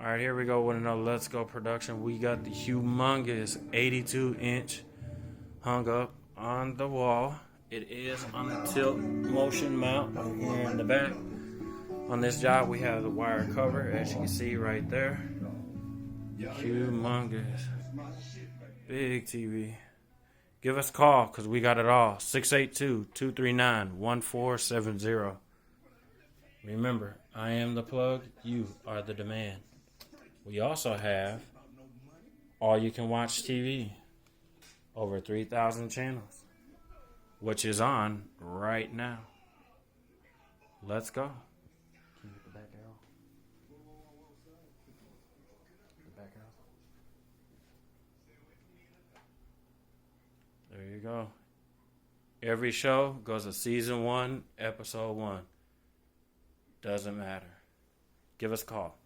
All right, here we go with another Let's Go production. We got the humongous 82-inch hung up on the wall. It is on a tilt motion mount here in the back. On this job, we have the wire cover, as you can see right there. Humongous. Big TV. Give us a call because we got it all. 682-239-1470. Remember, I am the plug, you are the demand. We also have all you can watch TV. Over 3,000 channels. Which is on right now. Let's go. Can you get the back arrow? The back arrow. There you go. Every show goes to season 1, episode 1. Doesn't matter. Give us a call.